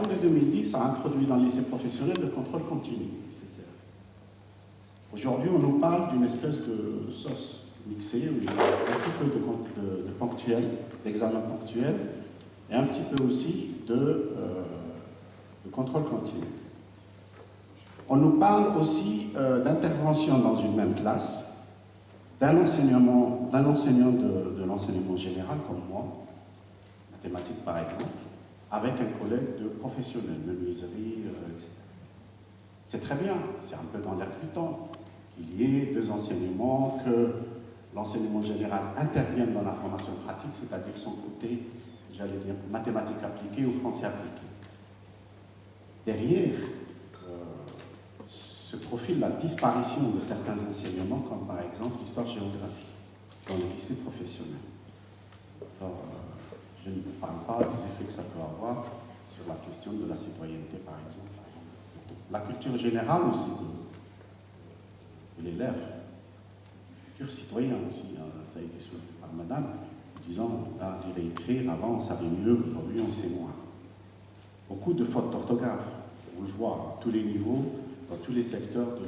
réforme de 2010 a introduit dans le lycée professionnel le contrôle continu nécessaire. Aujourd'hui, on nous parle d'une espèce de sauce mixée, où il y a un petit peu de ponctuel, d'examen ponctuel, et un petit peu aussi de contrôle continu. On nous parle aussi d'intervention dans une même classe, d'un enseignant de l'enseignement général comme moi, mathématiques par exemple, avec un collègue de professionnel, menuiserie, etc. C'est très bien, c'est un peu dans l'air du temps qu'il y ait deux enseignements, que l'enseignement général intervienne dans la formation pratique, c'est-à-dire son côté, j'allais dire, mathématiques appliquées ou français appliqué. Derrière, se profile la disparition de certains enseignements, comme par exemple l'histoire-géographie, dans le lycée professionnel. Alors, je ne vous parle pas des effets que ça peut avoir sur la question de la citoyenneté, par exemple. La culture générale aussi de l'élève, du futur citoyen aussi, hein, ça a été soulevé par madame, disant, là, lire et écrire, avant on savait mieux, aujourd'hui on sait moins. Beaucoup de fautes d'orthographe, on le voit à tous les niveaux, dans tous les secteurs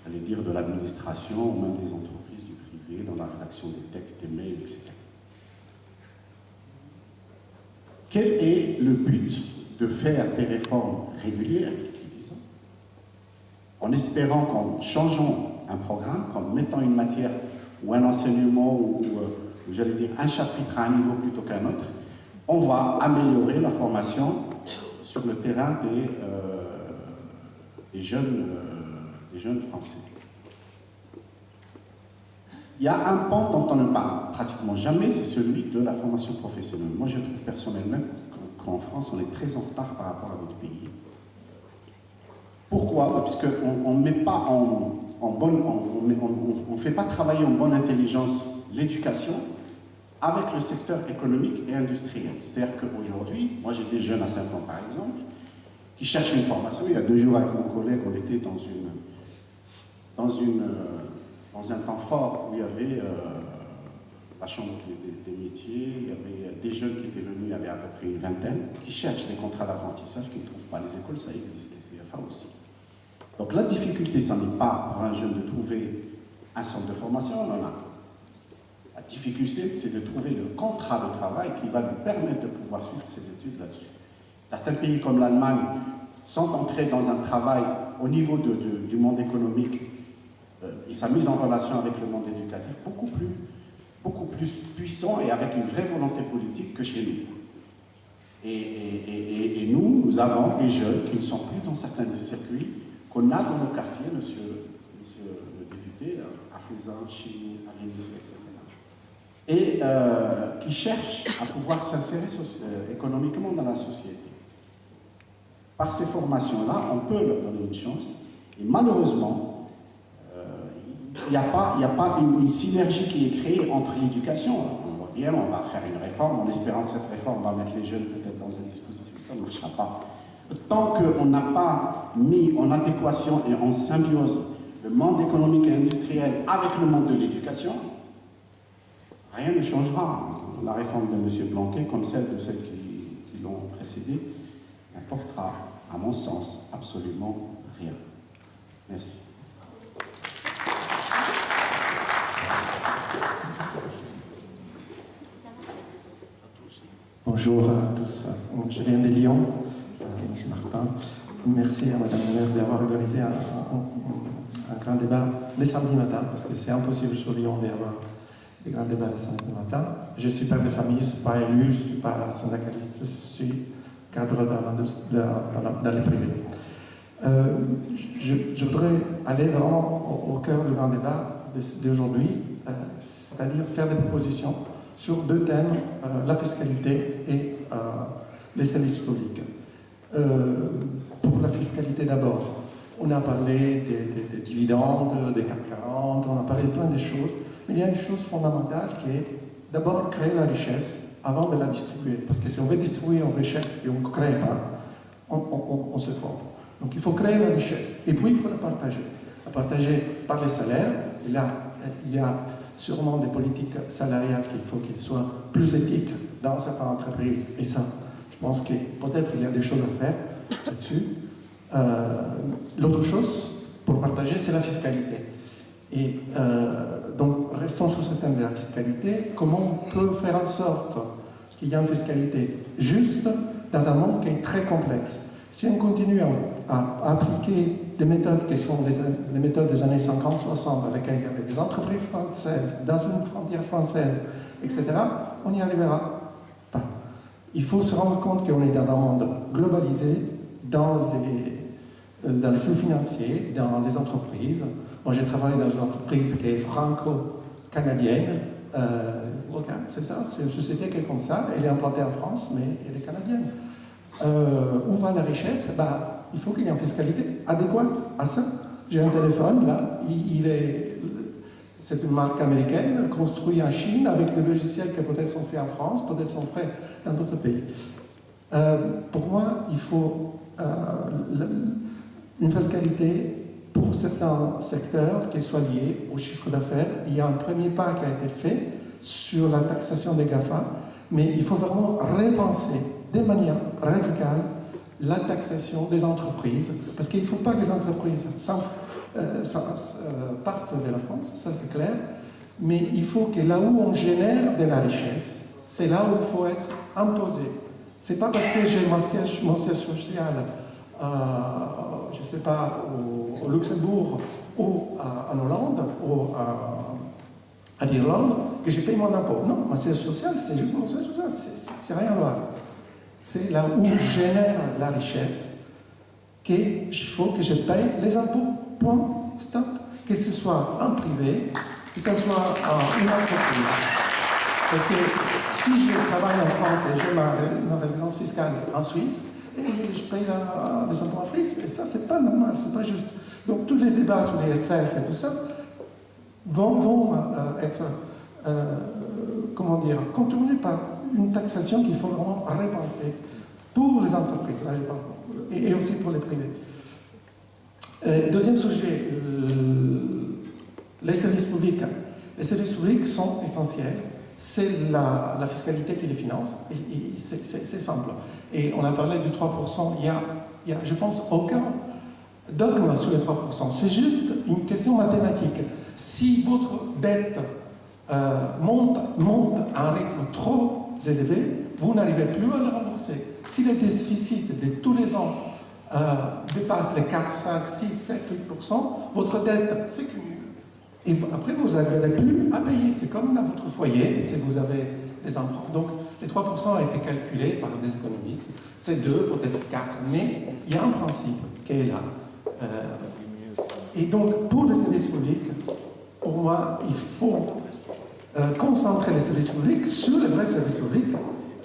de l'administration, ou même des entreprises, du privé, dans la rédaction des textes, des mails, etc. Quel est le but de faire des réformes régulières, disons, en espérant qu'en changeant un programme, qu'en mettant une matière ou un enseignement, ou j'allais dire un chapitre à un niveau plutôt qu'un autre, on va améliorer la formation sur le terrain des jeunes Français. Il y a un pan dont on ne parle pratiquement jamais, c'est celui de la formation professionnelle. Moi, je trouve personnellement qu'en France, on est très en retard par rapport à d'autres pays. Pourquoi? Parce qu'on ne met pas on fait pas travailler en bonne intelligence l'éducation avec le secteur économique et industriel. C'est-à-dire qu'aujourd'hui, moi j'ai des jeunes à Saint-Fond par exemple, qui cherchent une formation. Il y a 2 jours avec mon collègue, on était dans un temps fort où il y avait la chambre des métiers, il y avait des jeunes qui étaient venus, il y avait à peu près une vingtaine, qui cherchent des contrats d'apprentissage, qui ne trouvent pas. Les écoles, ça existe, les CFA aussi. Donc la difficulté, ça n'est pas pour un jeune de trouver un centre de formation, on en a. La difficulté, c'est de trouver le contrat de travail qui va lui permettre de pouvoir suivre ses études là-dessus. Certains pays comme l'Allemagne sont entrés dans un travail au niveau du monde économique et sa mise en relation avec le monde éducatif beaucoup plus puissant et avec une vraie volonté politique que chez nous. Et nous avons des jeunes qui ne sont plus dans certains circuits qu'on a dans nos quartiers, monsieur le député, Afrizan, Chine, Arénis, etc. Et qui cherchent à pouvoir s'insérer économiquement dans la société. Par ces formations-là, on peut leur donner une chance, et malheureusement, il n'y a pas une synergie qui est créée entre l'éducation. On voit bien, on va faire une réforme en espérant que cette réforme va mettre les jeunes peut-être dans un dispositif, ça ne marchera pas. Tant qu'on n'a pas mis en adéquation et en symbiose le monde économique et industriel avec le monde de l'éducation, rien ne changera. La réforme de M. Blanquet, comme celle de celles qui l'ont précédée, n'apportera, à mon sens, absolument rien. Merci. Bonjour à tous. Je viens de Lyon, M. Martin. Merci à Mme le maire d'avoir organisé un grand débat le samedi matin, parce que c'est impossible sur Lyon d'avoir des grands débats le samedi matin. Je suis père de famille, je ne suis pas élu, je ne suis pas syndicaliste, je suis cadre dans le privé. Je voudrais aller vraiment au cœur du grand débat d'aujourd'hui, c'est-à-dire faire des propositions sur 2 thèmes, la fiscalité et les services publics. Pour la fiscalité d'abord, on a parlé des dividendes, des CAC 40, on a parlé de plein de choses, mais il y a une chose fondamentale qui est d'abord créer la richesse avant de la distribuer. Parce que si on veut distribuer une richesse et on ne crée pas, on se trompe. Donc il faut créer la richesse et puis il faut la partager. La partager par les salaires, et là il y a sûrement des politiques salariales qu'il faut qu'elles soient plus éthiques dans certaines entreprises, et ça, Je pense que peut-être il y a des choses à faire là-dessus. L'autre chose, pour partager, c'est la fiscalité. Et donc, restons sur ce thème de la fiscalité. Comment on peut faire en sorte qu'il y ait une fiscalité juste dans un monde qui est très complexe? Si on continue à appliquer des méthodes qui sont les méthodes des années 50-60, dans lesquelles il y avait des entreprises françaises, dans une frontière française, etc., on n'y arrivera pas. Il faut se rendre compte qu'on est dans un monde globalisé, dans les flux financiers, dans les entreprises. Moi, j'ai travaillé dans une entreprise qui est franco-canadienne. C'est ça, c'est une société qui est comme ça. Elle est implantée en France, mais elle est canadienne. Où va la richesse? Il faut qu'il y ait une fiscalité adéquate à ça. J'ai un téléphone, là, c'est une marque américaine, construit en Chine, avec des logiciels qui peut-être sont faits en France, peut-être sont faits dans d'autres pays. Pour moi, il faut une fiscalité pour certains secteurs qui soit liée au chiffre d'affaires. Il y a un premier pas qui a été fait sur la taxation des GAFA, mais il faut vraiment repenser de manière radicale la taxation des entreprises, parce qu'il ne faut pas que les entreprises partent de la France, ça c'est clair, mais il faut que là où on génère de la richesse, c'est là où il faut être imposé. C'est pas parce que j'ai mon siège social, je ne sais pas, au Luxembourg ou en Hollande ou à l'Irlande que je paye mon impôt. Non, mon siège social, c'est juste mon siège social, c'est rien à voir. C'est là où je génère la richesse qu'il faut que je paye les impôts. Point, stop. Que ce soit en privé, que ce soit en une entreprise. Parce que si je travaille en France et j'ai ma résidence fiscale en Suisse, et je paye les impôts en Suisse, et ça, c'est pas normal, c'est pas juste. Donc, tous les débats sur les FR et tout ça vont être, contournés par une taxation qu'il faut vraiment repenser pour les entreprises, là, je parle, et aussi pour les privés. Deuxième sujet, les services publics. Les services publics sont essentiels. C'est la fiscalité qui les finance. C'est simple. Et on a parlé du 3%. Il y a, je pense, aucun dogme sur les 3%. C'est juste une question mathématique. Si votre dette monte à un rythme trop élevé, vous n'arrivez plus à la rembourser. Si le déficit de tous les ans dépasse les 4, 5, 6, 7, 8%, votre dette s'accumule. Et après, vous n'arriverez plus à payer. C'est comme dans votre foyer, si vous avez des emprunts. Donc, les 3% ont été calculés par des économistes. C'est 2, peut-être 4, mais il y a un principe qui est là. Et donc, pour les services publics, pour moi, il faut concentrer les services publics sur les vrais services publics,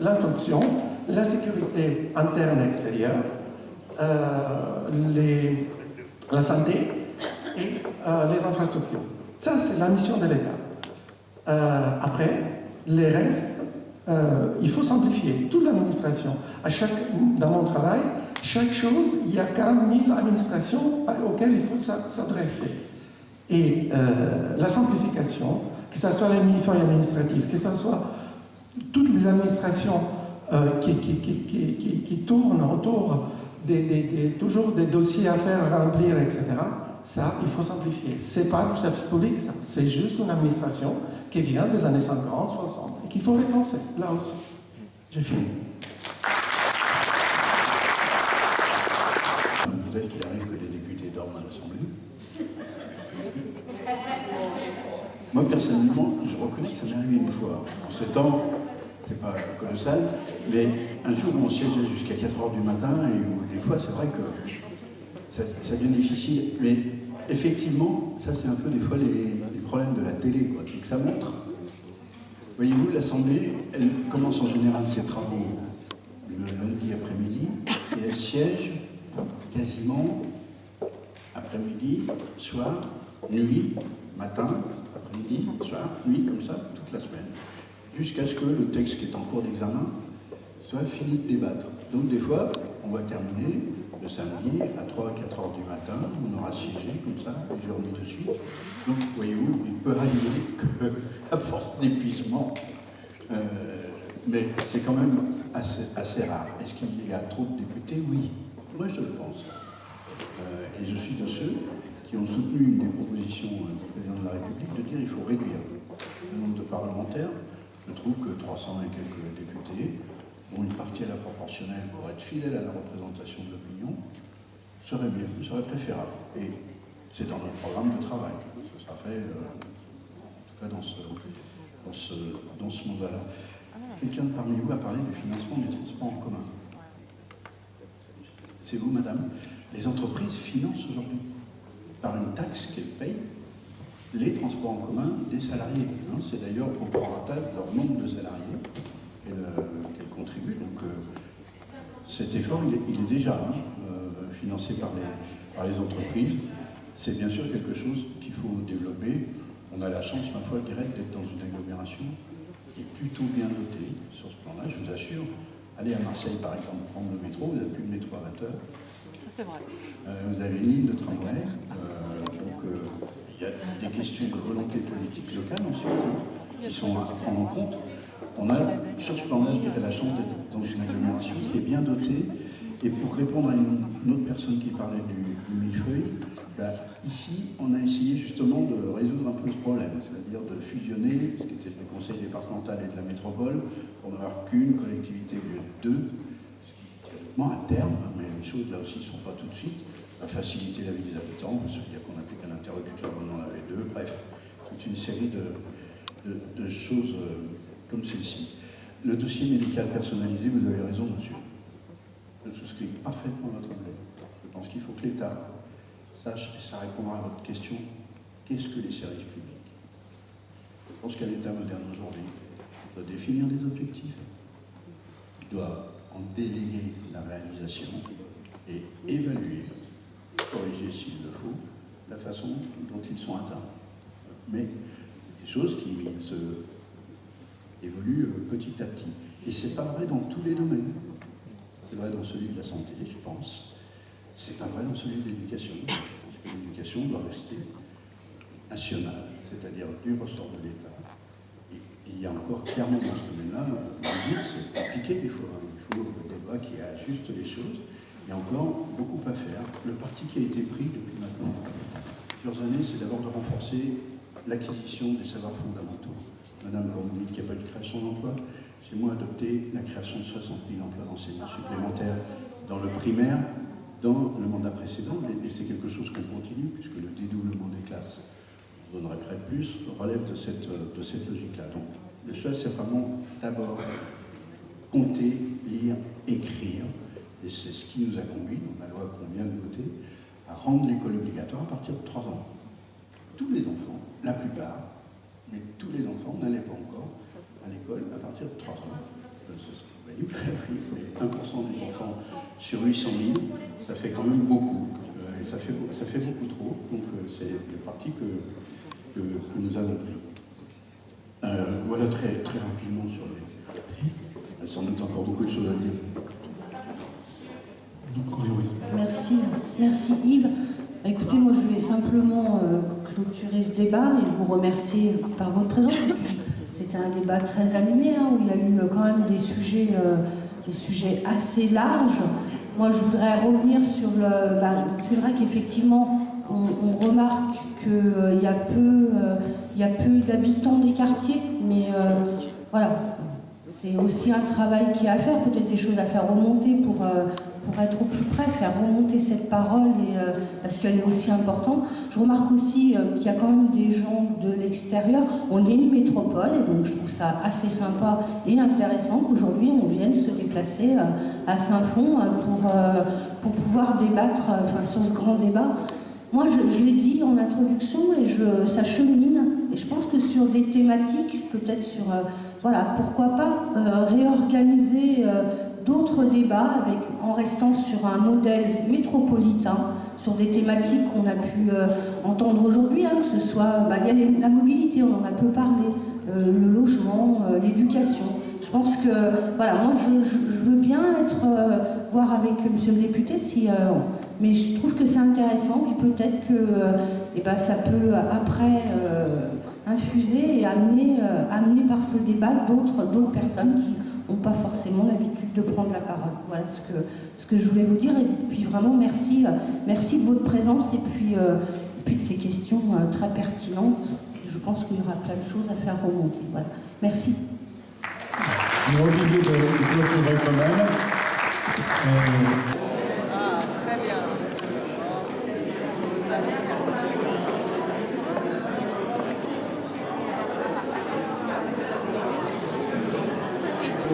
l'instruction, la sécurité interne et extérieure, la santé et les infrastructures. Ça, c'est la mission de l'État. Après, les restes, il faut simplifier toute l'administration. Dans mon travail, chaque chose, il y a 40 000 administrations auxquelles il faut s'adresser. Et la simplification, que ce soit les millefeuilles administratives, que ce soit toutes les administrations qui tournent autour toujours des dossiers à faire, à remplir, etc., ça, il faut simplifier. Ce n'est pas du service public, ça. C'est juste une administration qui vient des années 50, 60, et qu'il faut repenser, là aussi. J'ai fini. Peut-être qu'il arrive que les députés dorment à l'Assemblée. Moi, personnellement, je reconnais que ça m'est arrivé une fois. En ce temps, c'est pas colossal, mais un jour, on siégeait jusqu'à 4h du matin, et où, des fois, c'est vrai que ça devient difficile. Mais effectivement, ça, c'est un peu des fois les problèmes de la télé, quoi. C'est que ça montre. Voyez-vous, l'Assemblée, elle commence en général ses travaux le lundi après-midi, et elle siège quasiment après-midi, soir, nuit, matin, après-midi, soir, nuit, comme ça, toute la semaine. Jusqu'à ce que le texte qui est en cours d'examen soit fini de débattre. Donc des fois, on va terminer le samedi à 3 à 4 heures du matin, on aura siégé comme ça, plusieurs nuits de suite. Donc, voyez-vous, il peut arriver que, à force d'épuisement, mais c'est quand même assez rare. Est-ce qu'il y a trop de députés? Oui, moi je le pense. Et je suis de ceux qui ont soutenu une des propositions du président de la République de dire qu'il faut réduire le nombre de parlementaires. Je trouve que 300 et quelques députés, dont une partie à la proportionnelle pour être fidèle à la représentation de l'opinion, serait mieux, serait préférable. Et c'est dans notre programme de travail. Ça sera fait, en tout cas dans ce mandat-là. Quelqu'un de parmi vous a parlé du financement des transports en commun. C'est vous, madame. Les entreprises financent aujourd'hui, par une taxe qu'elles payent, les transports en commun des salariés. C'est d'ailleurs au prorata de leur nombre de salariés qu'elles contribuent. Donc cet effort, il est déjà financé par les entreprises. C'est bien sûr quelque chose qu'il faut développer. On a la chance, ma foi, je dirais, d'être dans une agglomération qui est plutôt bien dotée sur ce plan-là, je vous assure. Allez à Marseille, par exemple, prendre le métro, vous n'avez plus de métro à 20 heures. Ça, c'est vrai. Vous avez une ligne de tramway. Donc, il y a des questions de volonté politique locale ensuite, qui sont à prendre en compte. On a, sur ce plan-là, je dirais, la chance d'être dans une agglomération qui est bien dotée. Et pour répondre à une autre personne qui parlait du millefeuille, ici, on a essayé justement de résoudre un peu ce problème, c'est-à-dire de fusionner ce qui était le conseil départemental et de la métropole pour n'avoir qu'une collectivité au lieu de deux, ce qui est théoriquement à terme, mais les choses là aussi ne sont pas tout de suite, va faciliter la vie des habitants, c'est-à-dire qu'on n'a plus qu'un interlocuteur, on en avait deux, bref, toute une série de choses comme celle-ci. Le dossier médical personnalisé, vous avez raison, monsieur. Je souscris parfaitement à votre idée. Je pense qu'il faut que l'État sache, et ça répondra à votre question, qu'est-ce que les services publics? Je pense qu'un État moderne aujourd'hui doit définir des objectifs, doit en déléguer la réalisation et évaluer, corriger s'il le faut, la façon dont ils sont atteints. Mais c'est des choses qui évoluent petit à petit. Et ce n'est pas vrai dans tous les domaines. C'est vrai dans celui de la santé, je pense. C'est pas vrai dans celui de l'éducation. L'éducation doit rester nationale, c'est-à-dire du ressort de l'État. Et il y a encore clairement dans ce domaine-là, le but, c'est d'appliquer des fois. Il faut des lois qui ajustent les choses. Il y a encore beaucoup à faire. Le parti qui a été pris depuis maintenant plusieurs années, c'est d'abord de renforcer l'acquisition des savoirs fondamentaux. Madame, quand vous dites qu'il n'y a pas eu de création d'emplois, j'ai moi adopté la création de 60 000 emplois d'enseignants supplémentaires dans le primaire, dans le mandat précédent, et c'est quelque chose qu'on continue, puisque le dédoublement des classes, on donnerait près de plus, relève de cette logique-là. Donc, le choix, c'est vraiment d'abord compter, lire, écrire, et c'est ce qui nous a conduit, dans la loi qu'on vient de voter, à rendre l'école obligatoire à partir de 3 ans. Tous les enfants, la plupart, mais tous les enfants n'allaient pas encore à l'école à partir de 3 ans. Vous voyez, mais 1% des enfants sur 800 000, ça fait quand même beaucoup. Et ça fait beaucoup trop. Donc c'est le parti que nous avons pris. Voilà très rapidement sur les... Il y a sans doute encore beaucoup de choses à dire. Merci Yves. Écoutez, moi je vais simplement clôturer ce débat et vous remercier par votre présence. C'était un débat très animé, où il y a eu quand même des sujets assez larges. Moi je voudrais revenir sur le... c'est vrai qu'effectivement, on remarque qu'il y a peu d'habitants des quartiers, mais voilà, c'est aussi un travail qui est à faire, peut-être des choses à faire remonter pour être au plus près, faire remonter cette parole, parce qu'elle est aussi importante. Je remarque aussi qu'il y a quand même des gens de l'extérieur. On est une métropole, et donc je trouve ça assez sympa et intéressant qu'aujourd'hui on vienne se déplacer à Saint-Fond pour pouvoir débattre sur ce grand débat. Moi, je l'ai dit en introduction, et ça chemine, et je pense que sur des thématiques, peut-être sur, pourquoi pas réorganiser d'autres débats en restant sur un modèle métropolitain, sur des thématiques qu'on a pu entendre aujourd'hui, que ce soit il y a la mobilité, on en a peu parlé, le logement, l'éducation. Je pense que, moi je veux bien voir avec monsieur le député mais je trouve que c'est intéressant, puis peut-être que ça peut après infuser et amener par ce débat d'autres personnes qui n'ont pas forcément l'habitude de prendre la parole. Voilà ce que je voulais vous dire. Et puis vraiment, merci de votre présence et puis de ces questions très pertinentes. Je pense qu'il y aura plein de choses à faire remonter. Voilà. Merci. Je suis obligé de clôturer quand même. Très bien.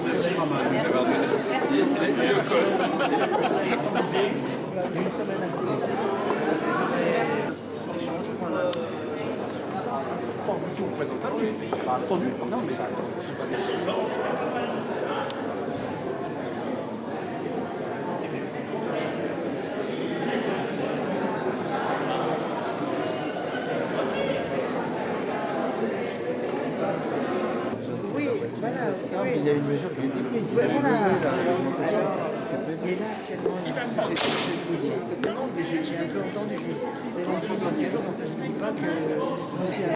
Merci Romain. Et le Oui, voilà. Oui. Il y a une mesure qui est prise. Ouais, voilà. Et là, actuellement, j'ai un peu entendu. Les gens qui sont en 15 jours, donc je ne dis pas que monsieur